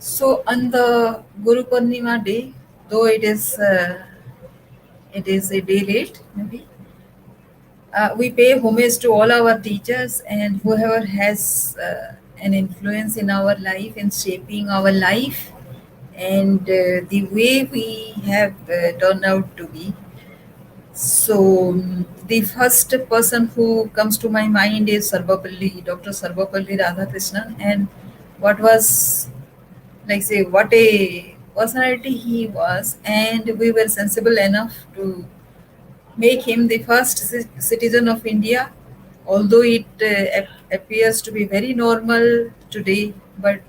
So on the Gurupurnima day, though it is a day late, maybe we pay homage to all our teachers and whoever has an influence in our life and shaping our life and the way we have turned out to be. So the first person who comes to my mind is Dr. Sarvapalli Radhakrishnan, and what was like say what a personality he was, and we were sensible enough to make him the first citizen of India, although it appears to be very normal today, but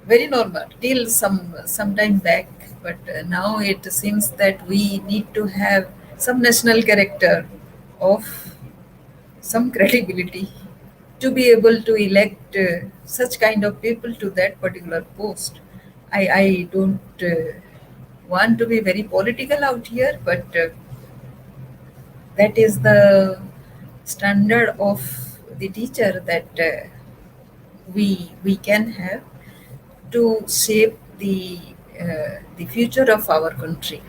very normal till some time back. But now it seems that we need to have some national character of some credibility to be able to elect such kind of people to that particular post. I don't want to be very political out here, but that is the standard of the teacher that we can have to shape the future of our country.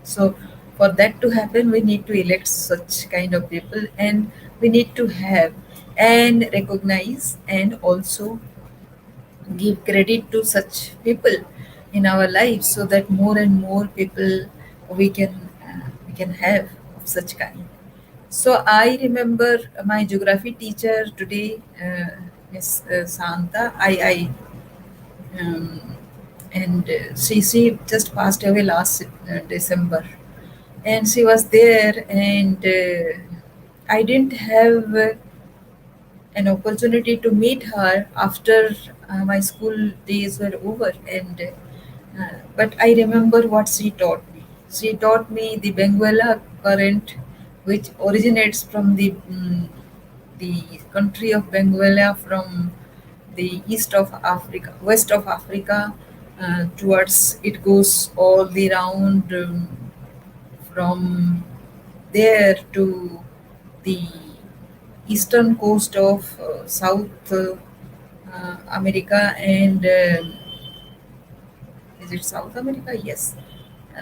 So for that to happen, we need to elect such kind of people, and we need to have and recognize and also give credit to such people in our lives, so that more and more people we can have of such kind. So I remember my geography teacher today, Miss Santa. Um, and she just passed away last December, and she was there, and I didn't have an opportunity to meet her after my school days were over, and but I remember what she taught me. She taught me the Benguela current, which originates from the country of Benguela, from the east of Africa, west of Africa, towards it goes all the round, from there to the eastern coast of South America, and is it South America? Yes.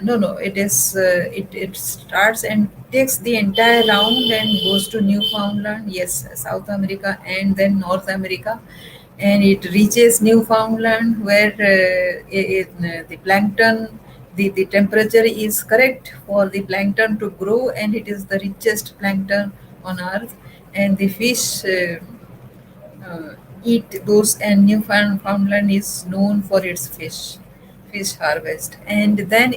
No, no. It is. It starts and takes the entire round and goes to Newfoundland. Yes, South America and then North America, and it reaches Newfoundland where the plankton, the temperature is correct for the plankton to grow, and it is the richest plankton on Earth, and the fish eat those, and Newfoundland is known for its fish harvest, and then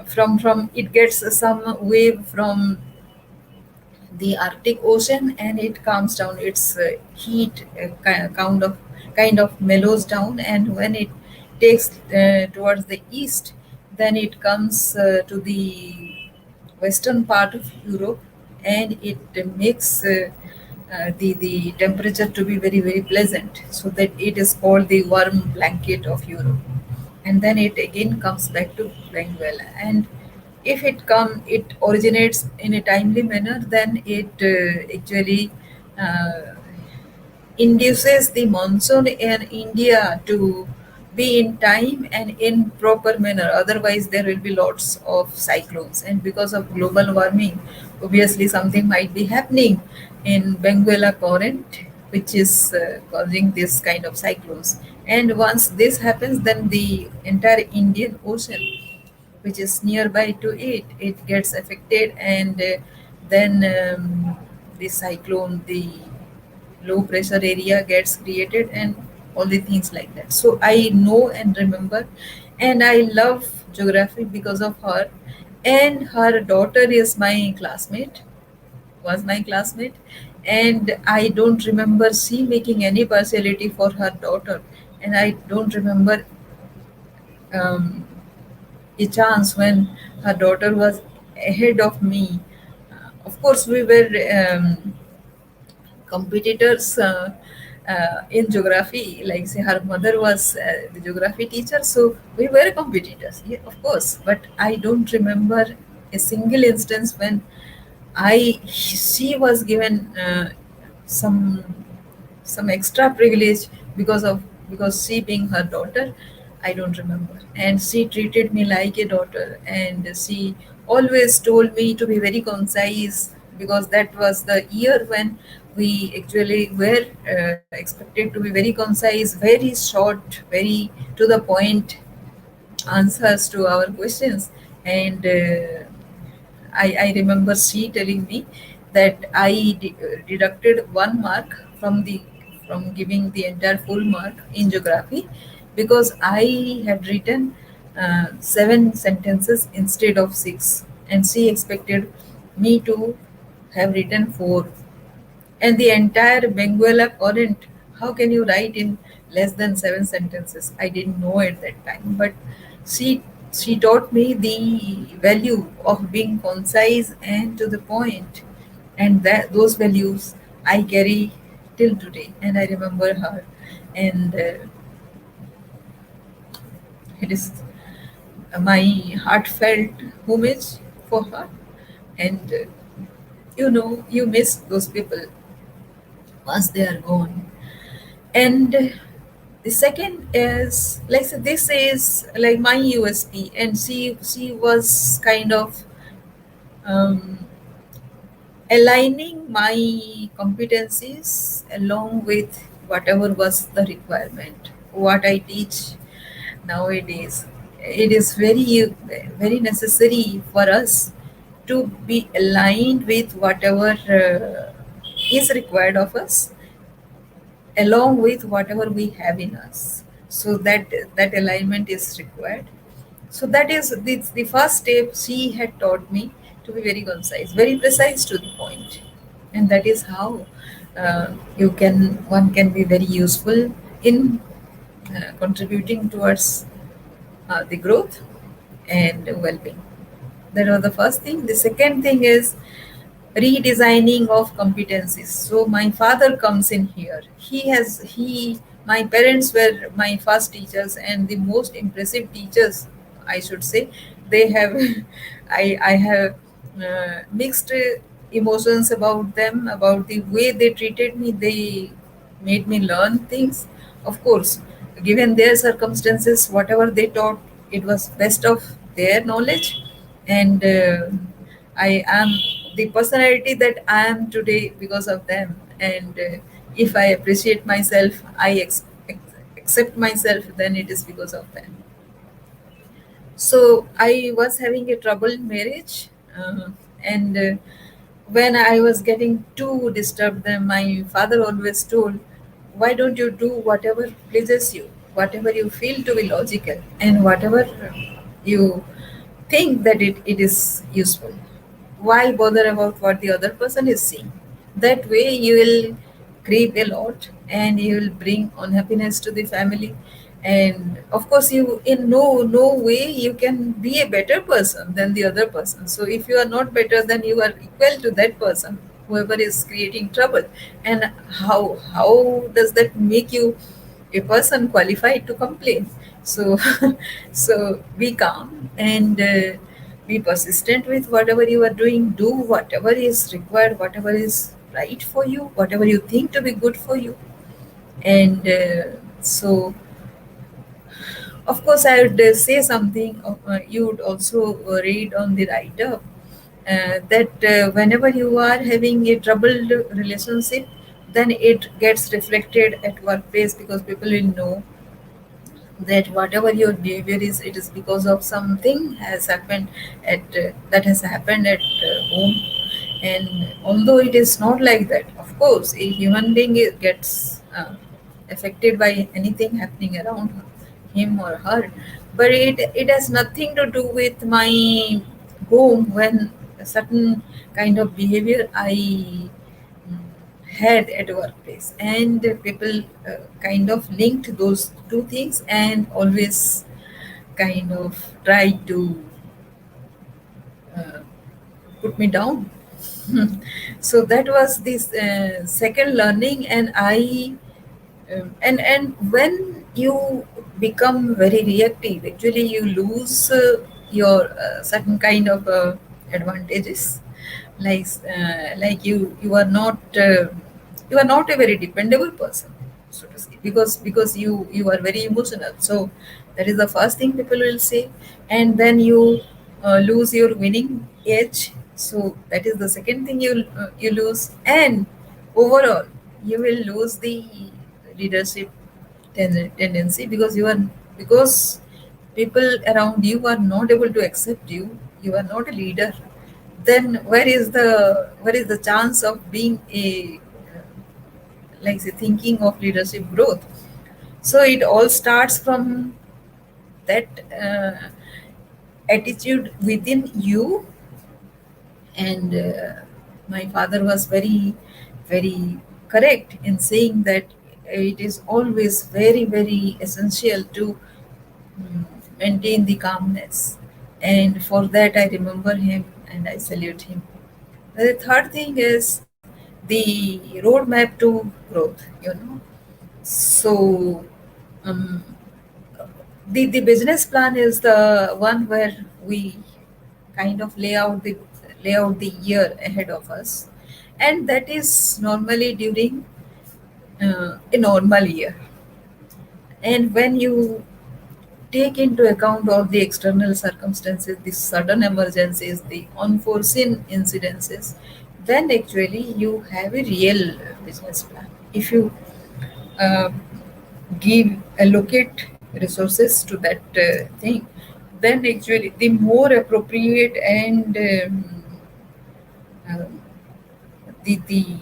from it gets some wave from the Arctic Ocean, and it calms down. Its heat kind of mellows down, and when it takes towards the east, then it comes to the western part of Europe, and it makes the temperature to be very very pleasant, so that it is called the warm blanket of Europe, and then it again comes back to Benguela. And if it originates in a timely manner, then it actually uh, induces the monsoon in India to be in time and in proper manner. Otherwise, there will be lots of cyclones, and because of global warming, obviously something might be happening in Benguela current, which is causing this kind of cyclones. And once this happens, then the entire Indian Ocean, which is nearby to it, it gets affected, and then the cyclone, the low pressure area gets created, and all the things like that. So I know and remember, and I love geography because of her. And her daughter is my classmate, was my classmate, and I don't remember she making any partiality for her daughter, and I don't remember um, a chance when her daughter was ahead of me. Of course, we were competitors in geography. Like say, her mother was the geography teacher, so we were competitors. Yeah, of course, but I don't remember a single instance when I she was given some extra privilege because she being her daughter, I don't remember. And she treated me like a daughter, and she always told me to be very concise, because that was the year when we actually were expected to be very concise, very short, very to the point answers to our questions. And I remember she telling me that deducted 1 mark from giving the entire full mark in geography, because I had written 7 sentences instead of 6, and she expected me to have written 4. And the entire Benguela current, how can you write in less than 7 sentences? I didn't know at that time, but she she taught me the value of being concise and to the point, and that those values I carry till today, and I remember her, and it is my heartfelt homage for her. And you miss those people once they are gone. And the second is, like, so this is like my USP, and she was kind of um, aligning my competencies along with whatever was the requirement. What I teach nowadays, it is very necessary for us to be aligned with whatever is required of us, along with whatever we have in us, so that alignment is required. So that is the first step. She had taught me to be very concise, very precise, to the point. And that is how one can be very useful in contributing towards the growth and well-being. That was the first thing. The second thing is redesigning of competencies. So my father comes in here. My parents were my first teachers, and the most impressive teachers, I should say. They have I have mixed emotions about them, about the way they treated me. They made me learn things. Of course, given their circumstances, whatever they taught, it was best of their knowledge. And I am the personality that I am today because of them. And if I appreciate myself, accept myself, then it is because of them. So I was having a troubled marriage, and when I was getting too disturbed, then my father always told, "Why don't you do whatever pleases you, whatever you feel to be logical, and whatever you think that it is useful? Why bother about what the other person is saying? That way you will grieve a lot, and you will bring unhappiness to the family. And of course, you in no way you can be a better person than the other person. So if you are not better, then you are equal to that person, whoever is creating trouble. And how does that make you a person qualified to complain? So so be calm, and be persistent with whatever you are doing. Do whatever is required, whatever is right for you, whatever you think to be good for you. And so, of course, I would say something. You would also read on the write-up that whenever you are having a troubled relationship, then it gets reflected at workplace, because people will know that whatever your behavior is, it is because of something has happened that has happened at home. And although it is not like that, of course a human being gets affected by anything happening around him or her, but it has nothing to do with my home, when a certain kind of behavior I had at workplace, and people kind of linked those two things, and always kind of tried to uh, put me down. So that was this second learning. And and when you become very reactive, actually you lose your certain kind of advantages. Like you are not a very dependable person. so to speak, because you are very emotional. So that is the first thing people will say, and then you lose your winning edge. So that is the second thing you lose, and overall you will lose the leadership tendency, because you are, because people around you are not able to accept you. You are not a leader. Then where is the chance of being a, like say, thinking of leadership growth? So it all starts from that attitude within you. And my father was very, very correct in saying that it is always very, very essential to mm, maintain the calmness. And for that, I remember him and I salute him. The third thing is the roadmap to growth. So, um, the business plan is the one where we kind of lay out the year ahead of us, and that is normally during a normal year. And when you take into account all the external circumstances, the sudden emergencies, the unforeseen incidences, then actually you have a real business plan. If you uh, allocate resources to that thing, then actually the more appropriate and um, the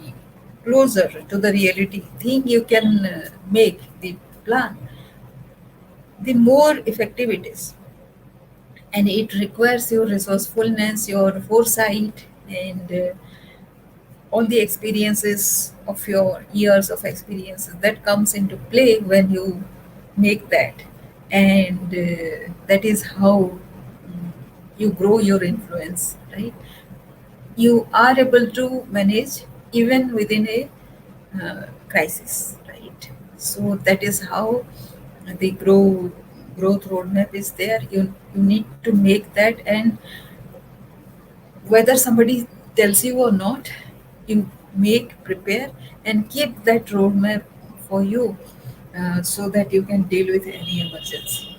closer to the reality thing you can make the plan, the more effective it is. And it requires your resourcefulness, your foresight, and all the experiences of your years of experiences that comes into play when you make that. And that is how you grow your influence, right? You are able to manage even within a crisis, right? So that is how the growth roadmap is there. You need to make that, and whether somebody tells you or not, you make, prepare, and keep that roadmap for you, so that you can deal with any emergency.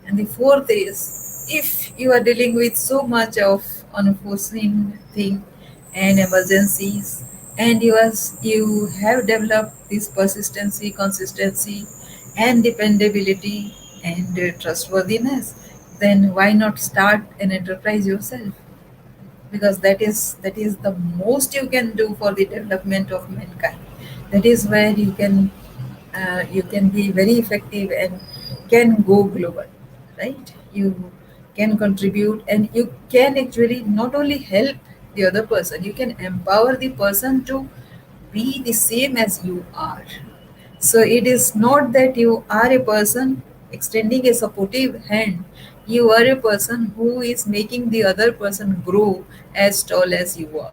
And the fourth is, if you are dealing with so much of unforeseen thing and emergencies, and you have developed this persistency, consistency, and dependability, and trustworthiness, then why not start an enterprise yourself? Because that is the most you can do for the development of mankind. That is where you can be very effective and can go global, right? You can contribute, and you can actually not only help the other person, you can empower the person to be the same as you are. So it is not that you are a person extending a supportive hand. You are a person who is making the other person grow as tall as you are.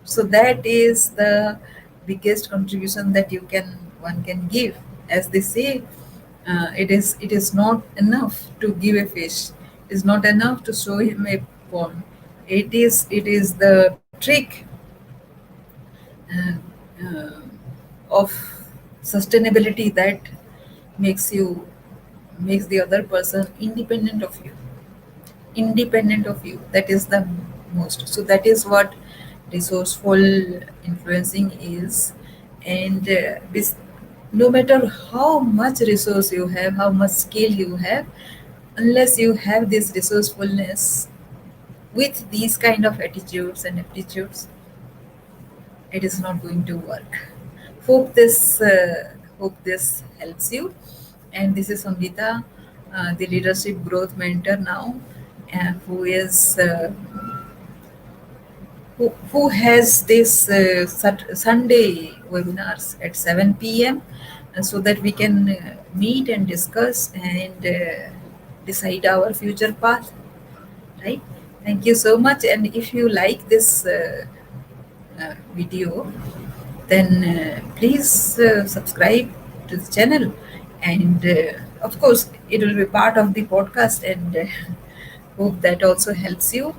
So that is the biggest contribution that you can one can give. As they say, it is not enough to give a fish. It is not enough to show him a pond. It is the trick uh, uh, of sustainability that makes you makes the other person independent of you. That is the most. So that is what resourceful influencing is. And no matter how much resource you have, how much skill you have, unless you have this resourcefulness with these kind of attitudes and aptitudes, it is not going to work. Hope this helps you. And this is Samrita, the leadership growth mentor now, who is who has this Sunday webinars at 7 p.m. So that we can meet and discuss and decide our future path, right? Thank you so much. And if you like this video, then please subscribe to the channel. And of course, it will be part of the podcast, and hope that also helps you.